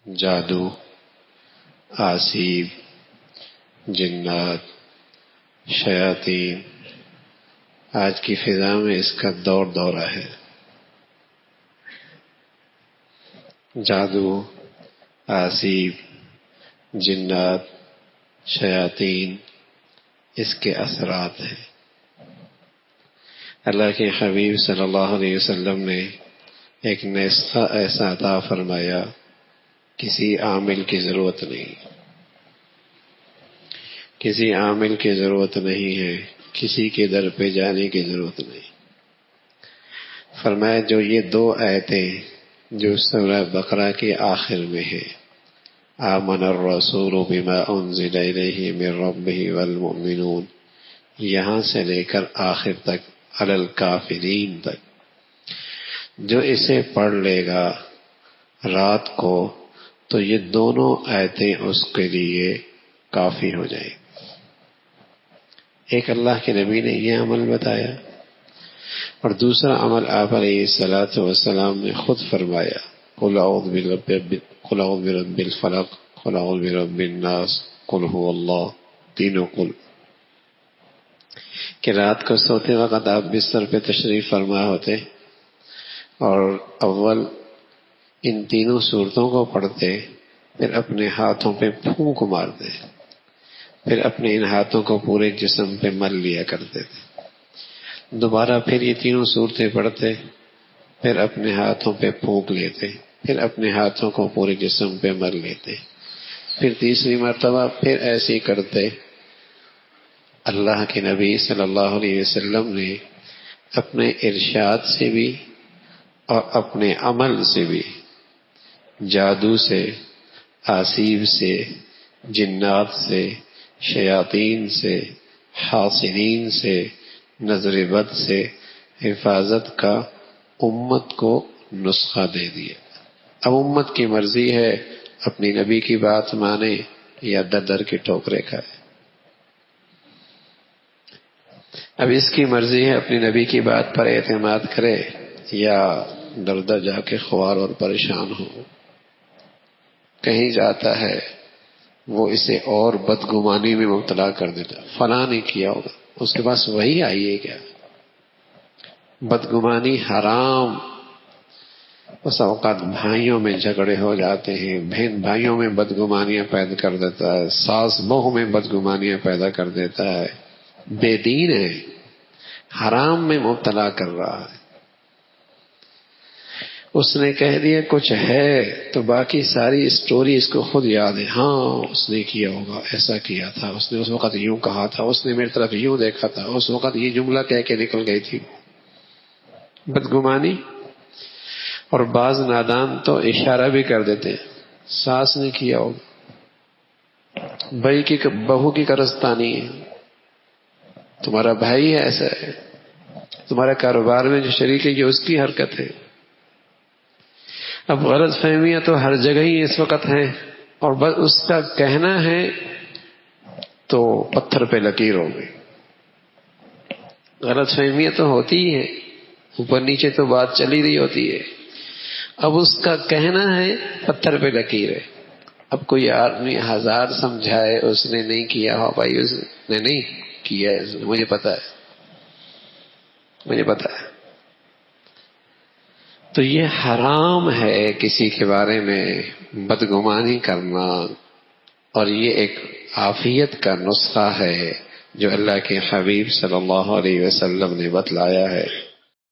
جادو، آسیب، جنات، شیاطین، آج کی فضا میں اس کا دور دورہ ہے۔ جادو، آسیب، جنات، شیاطین، اس کے اثرات ہیں۔ اللہ کے حبیب صلی اللہ علیہ وسلم نے ایک نسخہ ایسا عطا فرمایا، کسی عامل کی ضرورت نہیں، کسی عامل کی ضرورت نہیں ہے، کسی کے در پہ جانے کی ضرورت نہیں۔ فرمایا جو یہ دو آیتیں جو سورہ بقرہ کے آخر میں ہے، آمن الرسول بما انزل الیہ من ربہ والمؤمنون، یہاں سے لے کر آخر تک علی الکافرین تک، جو اسے پڑھ لے گا رات کو تو یہ دونوں آیتیں اس کے لیے کافی ہو جائیں۔ ایک اللہ کے نبی نے یہ عمل بتایا، اور دوسرا عمل آپ علیہ الصلوۃ والسلام نے خود فرمایا، قل اعوذ برب الفلق، قل اعوذ برب الناس، قل هو اللہ، تینوں قل، کہ رات کو سوتے وقت آپ بستر پہ تشریف فرما ہوتے اور اول ان تینوں صورتوں کو پڑھتے، پھر اپنے ہاتھوں پہ پھونک مارتے، پھر اپنے ان ہاتھوں کو پورے جسم پہ مل لیا کرتے تھے، دوبارہ پھر یہ تینوں صورتیں پڑھتے، پھر اپنے ہاتھوں پہ پھونک لیتے، پھر اپنے ہاتھوں کو پورے جسم پہ مل لیتے، پھر تیسری مرتبہ پھر ایسے ہی کرتے۔ اللہ کے نبی صلی اللہ علیہ وسلم نے اپنے ارشاد سے بھی اور اپنے عمل سے بھی جادو سے، آسیب سے، جنات سے، شیاطین سے، حاسدین سے، نظر بد سے حفاظت کا امت کو نسخہ دے دیا۔ اب امت کی مرضی ہے اپنی نبی کی بات مانے یا در در کے ٹھوکرے کھائے۔ اب اس کی مرضی ہے اپنی نبی کی بات پر اعتماد کرے یا در در جا کے خوار اور پریشان ہو۔ کہیں جاتا ہے وہ اسے اور بدگمانی میں مبتلا کر دیتا، فلاں نے کیا ہوگا، اس کے پاس وہی آئی ہے کیا؟ بدگمانی حرام۔ اس اوقات بھائیوں میں جھگڑے ہو جاتے ہیں، بہن بھائیوں میں بدگمانیاں پیدا کر دیتا ہے، ساس بہو میں بدگمانیاں پیدا کر دیتا ہے، بے دین ہے، حرام میں مبتلا کر رہا ہے۔ اس نے کہہ دیا کچھ ہے تو باقی ساری اسٹوری اس کو خود یاد ہے، ہاں اس نے کیا ہوگا، ایسا کیا تھا، اس نے اس وقت یوں کہا تھا، اس نے میری طرف یوں دیکھا تھا، اس وقت یہ جملہ کہہ کے نکل گئی تھی۔ بدگمانی۔ اور بعض نادان تو اشارہ بھی کر دیتے ہیں، ساس نے کیا ہوگا، بھائی کی بہو کی قرضدانی ہے، تمہارا بھائی ہے، ایسا ہے، تمہارے کاروبار میں جو شریک ہے یہ اس کی حرکت ہے۔ اب غلط فہمیاں تو ہر جگہ ہی اس وقت ہیں، اور بس اس کا کہنا ہے تو پتھر پہ لکیر ہو گئی۔ غلط فہمیاں تو ہوتی ہی ہیں، اوپر نیچے تو بات چلی رہی ہوتی ہے، اب اس کا کہنا ہے پتھر پہ لکیر ہے۔ اب کوئی آدمی ہزار سمجھائے اس نے نہیں کیا ہو، بھائی اس نے نہیں کیا ہے، مجھے پتا ہے، مجھے پتا ہے۔ تو یہ حرام ہے کسی کے بارے میں بدگمانی کرنا، اور یہ ایک عافیت کا نسخہ ہے جو اللہ کے حبیب صلی اللہ علیہ وسلم نے بتلایا ہے۔